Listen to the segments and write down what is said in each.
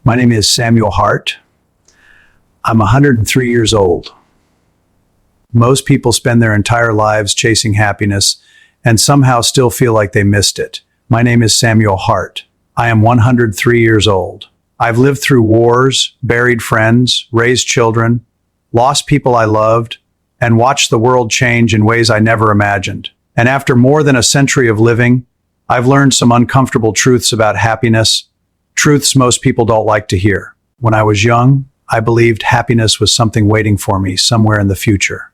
My name is Samuel Hart. I'm 103 years old. Most people spend their entire lives chasing happiness and somehow still feel like they missed it. My name is Samuel Hart. I am 103 years old. I've lived through wars, buried friends, raised children, lost people I loved, and watched the world change in ways I never imagined. And after more than a century of living, I've learned some uncomfortable truths about happiness, truths most people don't like to hear. When I was young, I believed happiness was something waiting for me somewhere in the future.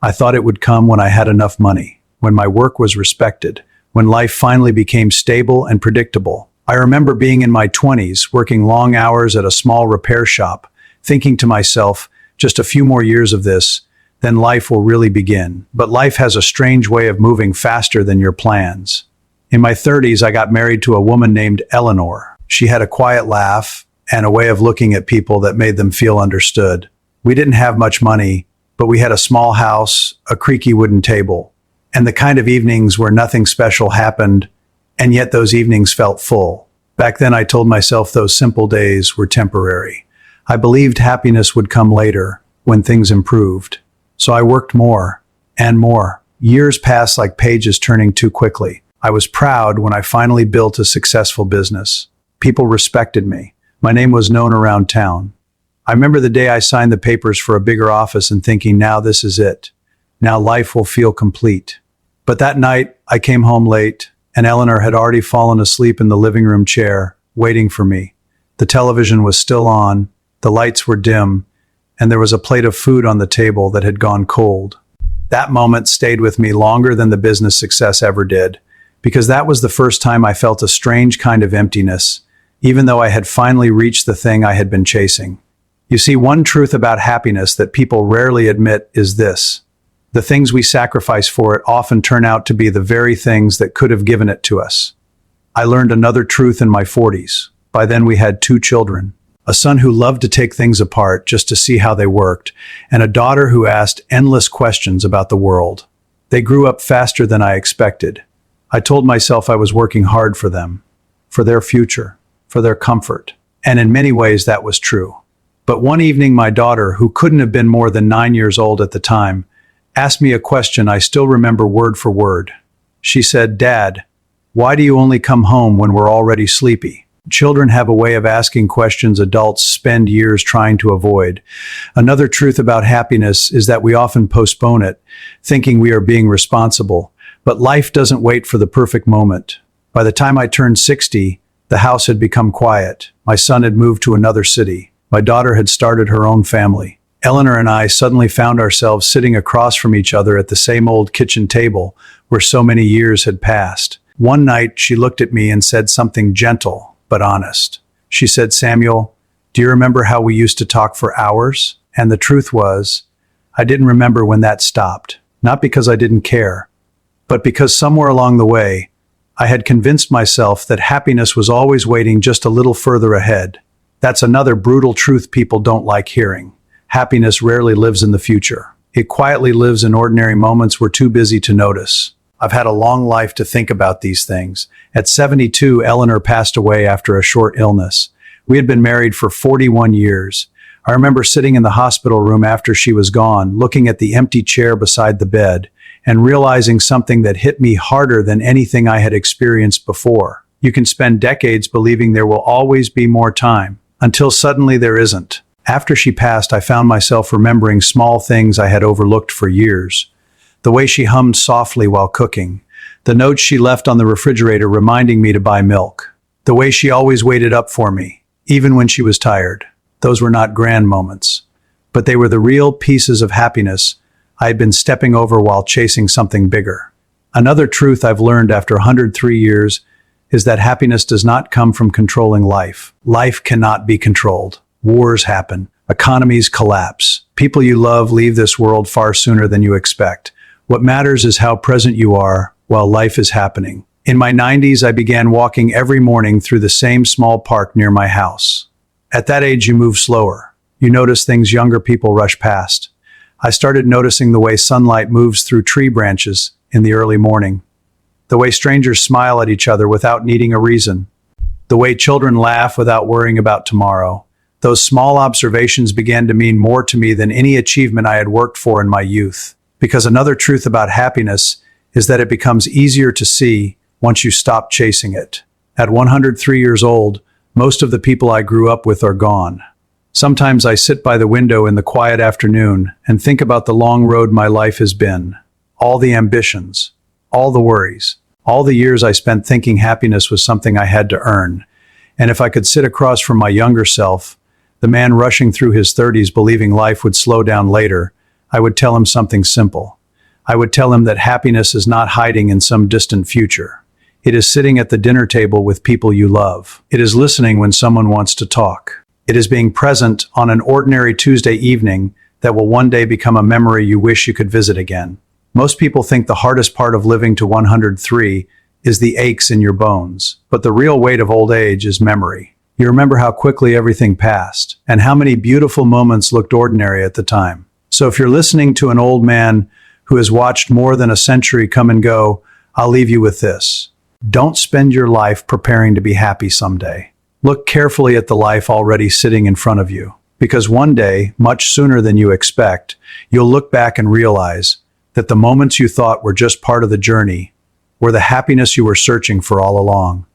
I thought it would come when I had enough money, when my work was respected, when life finally became stable and predictable. I remember being in my 20s, working long hours at a small repair shop, thinking to myself, just a few more years of this, then life will really begin. But life has a strange way of moving faster than your plans. In my 30s, I got married to a woman named Eleanor. She had a quiet laugh and a way of looking at people that made them feel understood. We didn't have much money, but we had a small house, a creaky wooden table, and the kind of evenings where nothing special happened, and yet those evenings felt full. Back then I told myself those simple days were temporary. I believed happiness would come later, when things improved. So I worked more and more. Years passed like pages turning too quickly. I was proud when I finally built a successful business. People respected me. My name was known around town. I remember the day I signed the papers for a bigger office and thinking, now this is it. Now life will feel complete. But that night, I came home late, and Eleanor had already fallen asleep in the living room chair, waiting for me. The television was still on, the lights were dim, and there was a plate of food on the table that had gone cold. That moment stayed with me longer than the business success ever did, because that was the first time I felt a strange kind of emptiness, even though I had finally reached the thing I had been chasing. You see, one truth about happiness that people rarely admit is this. The things we sacrifice for it often turn out to be the very things that could have given it to us. I learned another truth in my 40s. By then we had 2 children, a son who loved to take things apart just to see how they worked, and a daughter who asked endless questions about the world. They grew up faster than I expected. I told myself I was working hard for them, for their future, for their comfort, and in many ways that was true. But one evening, my daughter, who couldn't have been more than 9 years old at the time, asked me a question I still remember word for word. She said, "Dad, why do you only come home when we're already sleepy?" Children have a way of asking questions adults spend years trying to avoid. Another truth about happiness is that we often postpone it, thinking we are being responsible. But life doesn't wait for the perfect moment. By the time I turned 60, the house had become quiet. My son had moved to another city. My daughter had started her own family. Eleanor and I suddenly found ourselves sitting across from each other at the same old kitchen table where so many years had passed. One night, she looked at me and said something gentle but honest. She said, "Samuel, do you remember how we used to talk for hours?" And the truth was, I didn't remember when that stopped. Not because I didn't care, but because somewhere along the way, I had convinced myself that happiness was always waiting just a little further ahead. That's another brutal truth people don't like hearing. Happiness rarely lives in the future. It quietly lives in ordinary moments we're too busy to notice. I've had a long life to think about these things. At 72, Eleanor passed away after a short illness. We had been married for 41 years. I remember sitting in the hospital room after she was gone, looking at the empty chair beside the bed, and realizing something that hit me harder than anything I had experienced before. You can spend decades believing there will always be more time, until suddenly there isn't. After she passed, I found myself remembering small things I had overlooked for years. The way she hummed softly while cooking, the notes she left on the refrigerator reminding me to buy milk, the way she always waited up for me, even when she was tired. Those were not grand moments, but they were the real pieces of happiness I had been stepping over while chasing something bigger. Another truth I've learned after 103 years is that happiness does not come from controlling life. Life cannot be controlled. Wars happen. Economies collapse. People you love leave this world far sooner than you expect. What matters is how present you are while life is happening. In my 90s, I began walking every morning through the same small park near my house. At that age, you move slower. You notice things younger people rush past. I started noticing the way sunlight moves through tree branches in the early morning, the way strangers smile at each other without needing a reason, the way children laugh without worrying about tomorrow. Those small observations began to mean more to me than any achievement I had worked for in my youth. Because another truth about happiness is that it becomes easier to see once you stop chasing it. At 103 years old, most of the people I grew up with are gone. Sometimes I sit by the window in the quiet afternoon and think about the long road my life has been. All the ambitions, all the worries, all the years I spent thinking happiness was something I had to earn. And if I could sit across from my younger self, the man rushing through his 30s believing life would slow down later, I would tell him something simple. I would tell him that happiness is not hiding in some distant future. It is sitting at the dinner table with people you love. It is listening when someone wants to talk. It is being present on an ordinary Tuesday evening that will one day become a memory you wish you could visit again. Most people think the hardest part of living to 103 is the aches in your bones, but the real weight of old age is memory. You remember how quickly everything passed, and how many beautiful moments looked ordinary at the time. So if you're listening to an old man who has watched more than a century come and go, I'll leave you with this. Don't spend your life preparing to be happy someday. Look carefully at the life already sitting in front of you, because one day, much sooner than you expect, you'll look back and realize that the moments you thought were just part of the journey were the happiness you were searching for all along.